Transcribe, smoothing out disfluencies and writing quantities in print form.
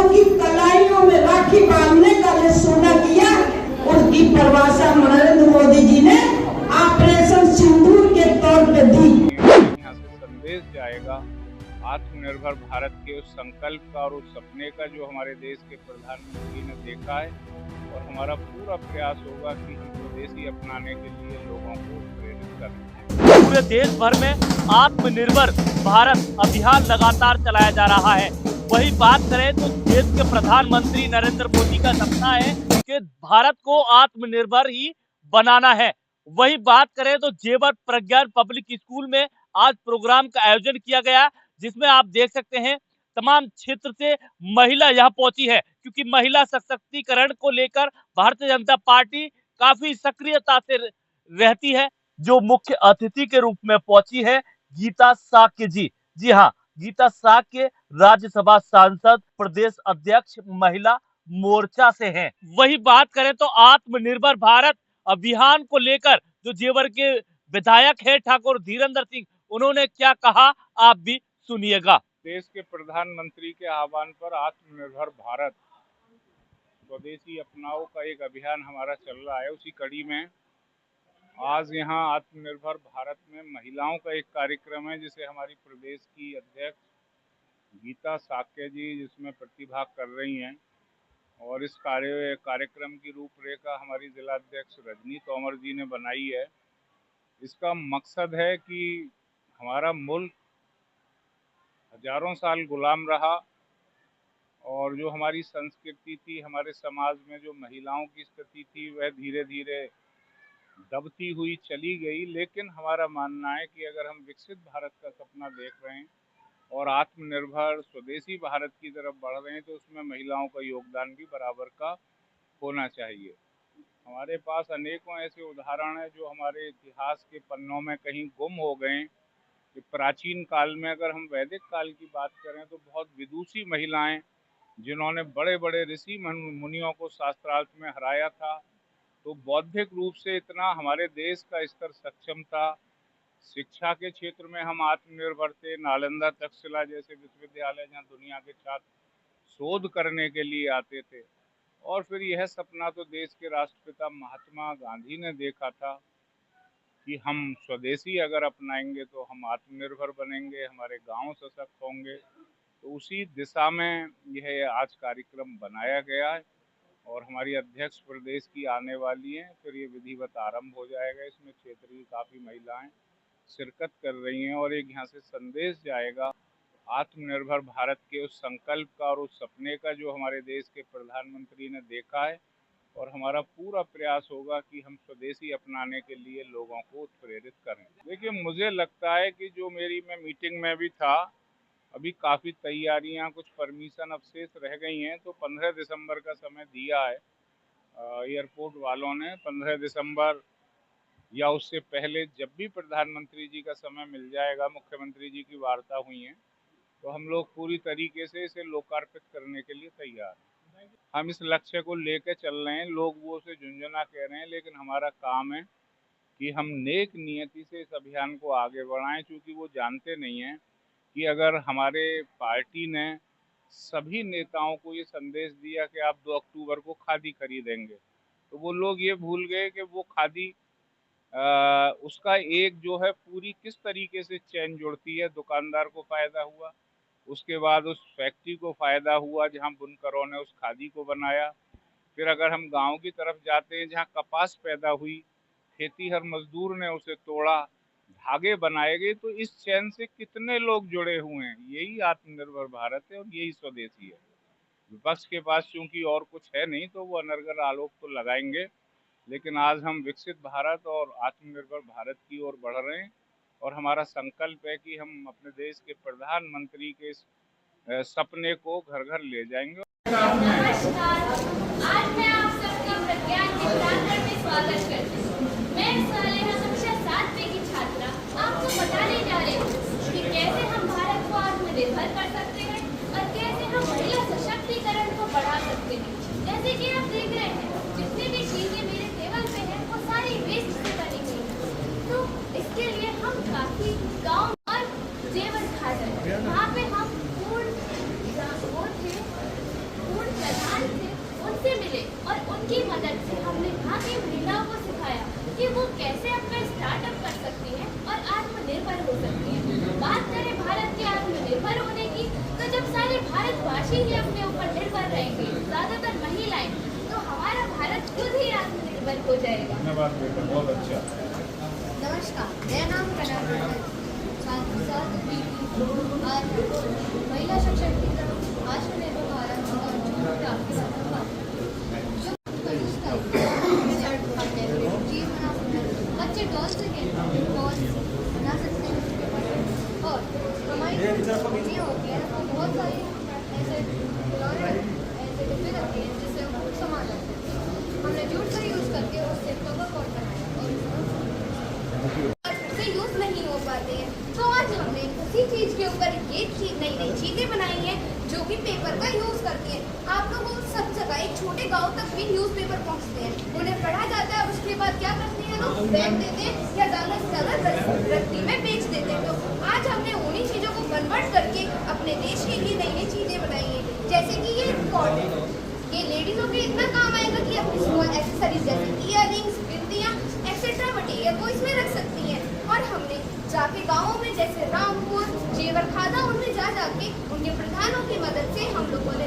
की कलाइयों में राखी बांधने का जो सोना किया, उसकी परिभाषा नरेंद्र मोदी जी ने ऑपरेशन सिंदूर के तौर पे दी। यहाँ से संदेश जाएगा आत्मनिर्भर भारत के उस संकल्प का और उस सपने का जो हमारे देश के प्रधानमंत्री ने देखा है, और हमारा पूरा प्रयास होगा कि हम स्वदेशी अपनाने के लिए लोगों को प्रेरित करें। पूरे देश भर में आत्मनिर्भर भारत अभियान लगातार चलाया जा रहा है। वही बात करें तो देश के प्रधानमंत्री नरेंद्र मोदी का सपना है कि भारत को आत्मनिर्भर ही बनाना है। वही बात करें तो जेवर प्रज्ञान पब्लिक स्कूल में आज प्रोग्राम का आयोजन किया गया, जिसमें आप देख सकते हैं तमाम क्षेत्र से महिला यहाँ पहुंची है, क्योंकि महिला सशक्तिकरण को लेकर भारतीय जनता पार्टी काफी सक्रियता से रहती है। जो मुख्य अतिथि के रूप में पहुंची है गीता साक्य जी। जी हाँ, गीता साक्य राज्यसभा सांसद, प्रदेश अध्यक्ष महिला मोर्चा से हैं। वही बात करें तो आत्मनिर्भर भारत अभियान को लेकर जो जेवर के विधायक है ठाकुर धीरेन्द्र सिंह, उन्होंने क्या कहा आप भी सुनिएगा। देश के प्रधानमंत्री के आह्वान पर आत्मनिर्भर भारत स्वदेशी अपनाओ का एक अभियान हमारा चल रहा है। उसी कड़ी में आज यहाँ आत्मनिर्भर भारत में महिलाओं का एक कार्यक्रम है, जिसे हमारी प्रदेश की अध्यक्ष गीता साक्य जी जिसमें प्रतिभाग कर रही हैं, और इस कार्यक्रम की रूपरेखा हमारी जिला अध्यक्ष रजनी तोमर जी ने बनाई है। इसका मकसद है कि हमारा मुल्क हजारों साल गुलाम रहा, और जो हमारी संस्कृति थी, हमारे समाज में जो महिलाओं की स्थिति थी, वह धीरे धीरे दबती हुई चली गई। लेकिन हमारा मानना है कि अगर हम विकसित भारत का सपना देख रहे हैं और आत्मनिर्भर स्वदेशी भारत की तरफ बढ़ रहे हैं, तो उसमें महिलाओं का योगदान भी बराबर का होना चाहिए। हमारे पास अनेकों ऐसे उदाहरण हैं जो हमारे इतिहास के पन्नों में कहीं गुम हो गए कि प्राचीन काल में, अगर हम वैदिक काल की बात करें तो बहुत विदुषी महिलाएं जिन्होंने बड़े बड़े ऋषि मुनियों को शास्त्रार्थ में हराया था। तो बौद्धिक रूप से इतना हमारे देश का स्तर सक्षम था, शिक्षा के क्षेत्र में हम आत्मनिर्भर थे। नालंदा तक्षशिला जैसे विश्वविद्यालय जहाँ दुनिया के छात्र शोध करने के लिए आते थे। और फिर यह सपना तो देश के राष्ट्रपिता महात्मा गांधी ने देखा था कि हम स्वदेशी अगर अपनाएंगे तो हम आत्मनिर्भर बनेंगे, हमारे गांव सशक्त होंगे। तो उसी दिशा में यह आज कार्यक्रम बनाया गया है, और हमारी अध्यक्ष प्रदेश की आने वाली हैं। फिर ये विधिवत आरंभ हो जाएगा। इसमें क्षेत्र की काफ़ी महिलाएं शिरकत कर रही हैं, और एक यहाँ से संदेश जाएगा आत्मनिर्भर भारत के उस संकल्प का और उस सपने का जो हमारे देश के प्रधानमंत्री ने देखा है, और हमारा पूरा प्रयास होगा कि हम स्वदेशी अपनाने के लिए लोगों को प्रेरित करें। देखिए, मुझे लगता है कि जो मैं मीटिंग में भी था, अभी काफ़ी तैयारियां, कुछ परमिशन अवशेष रह गई हैं। तो 15 दिसंबर का समय दिया है एयरपोर्ट वालों ने। 15 दिसंबर या उससे पहले जब भी प्रधानमंत्री जी का समय मिल जाएगा, मुख्यमंत्री जी की वार्ता हुई है, तो हम लोग पूरी तरीके से इसे लोकार्पित करने के लिए तैयार हैं। हम इस लक्ष्य को लेकर चल रहे हैं। लोग वो उसे झुंझुना कह रहे हैं, लेकिन हमारा काम है कि हम नेक नियति से इस अभियान को आगे बढ़ाएं, क्योंकि वो जानते नहीं हैं कि अगर हमारे पार्टी ने सभी नेताओं को ये संदेश दिया कि आप 2 अक्टूबर को खादी खरीदेंगे, तो वो लोग ये भूल गए कि वो खादी उसका एक जो है पूरी किस तरीके से चैन जुड़ती है। दुकानदार को फायदा हुआ, उसके बाद उस फैक्ट्री को फायदा हुआ जहां बुनकरों ने उस खादी को बनाया। फिर अगर हम गांव की तरफ जाते हैं, जहां कपास पैदा हुई, खेतीहर मजदूर ने उसे तोड़ा, धागे बनाए गए, तो इस चैन से कितने लोग जुड़े हुए हैं। यही आत्मनिर्भर भारत है और यही स्वदेशी है। विपक्ष के पास चूंकि और कुछ है नहीं, तो वो अनर्गल आरोप तो लगाएंगे, लेकिन आज हम विकसित भारत और आत्मनिर्भर भारत की ओर बढ़ रहे हैं, और हमारा संकल्प है कि हम अपने देश के प्रधानमंत्री के इस सपने को घर घर ले जाएंगे। नमस्कार, आज मैं आप सबका प्रज्ञान के प्रांगण में स्वागत करती हूँ। मैं सालेहा कक्षा 7वीं की छात्रा आपको बताने जा रही हूँ कि कैसे हम भारत को आत्मनिर्भर कर सकते हैं और कैसे हम महिला सशक्तिकरण को बढ़ा सकते हैं। जैसे कि आप देख रहे हैं, जितनी भी चीजें मेरे टेबल पे हैं, वो सारी वेस्ट से बनी गई हैं। तो इसके लिए हम काफी गाँव और जेवर घाट, वहाँ पे हम देशवासी ही अपने ऊपर निर्भर रहेंगे, ज्यादातर महिलाएं, तो हमारा भारत खुद ही आत्मनिर्भर हो जाएगा। धन्यवाद बेटा, बहुत अच्छा। नमस्कार, मेरा नाम कनक है। आज महिला सशक्तिकरण, आत्मनिर्भर भारत और जागरूकता के बारे में बात करेंगे। चीज बना सकते हैं, बच्चे डॉल से डॉल बना सकते हैं और हमारी चीजें होती हैं वो बहुत सारी ऐसे ऐसे डिब्बे रखते हैं जिससे हम कुछ सामान रखते हैं। हमने जूट का यूज़ करके उससे कवर कोट बनाया और से यूज़ नहीं हो पाते हैं, तो आज हमने उसी चीज़ के ऊपर ये नई नई चीज़ें बनाई हैं जो कि पेपर का यूज़ करती हैं। आप लोगों को सब जगह एक छोटे गांव तक भी न्यूज़पेपर पहुंचते हैं, उन्हें पढ़ा जाता है और उसके बाद क्या करते हैं लोग, फेंक देते हैं या ज़्यादा से ज़्यादा रस्ती में बेच देते हैं। तो आज हमने उन्हीं चीज़ों को कन्वर्ट करके अपने देश के लिए नई नई चीज़ें बनाई हैं, जैसे कि ये कॉर्ड, ये लेडीज़ों के इतना काम आएगा कि अपनी स्मॉल एक्सेसरीज जैसे ईयररिंग्स, बिंदियाँ एक्सेट्रा मटेरियल वो इसमें रख सकती हैं। और हमने जाके गाँवों में जैसे रामपुर, जेवर खादा, उनमें जा जाके उनके प्रधानों की मदद से हम लोगों ने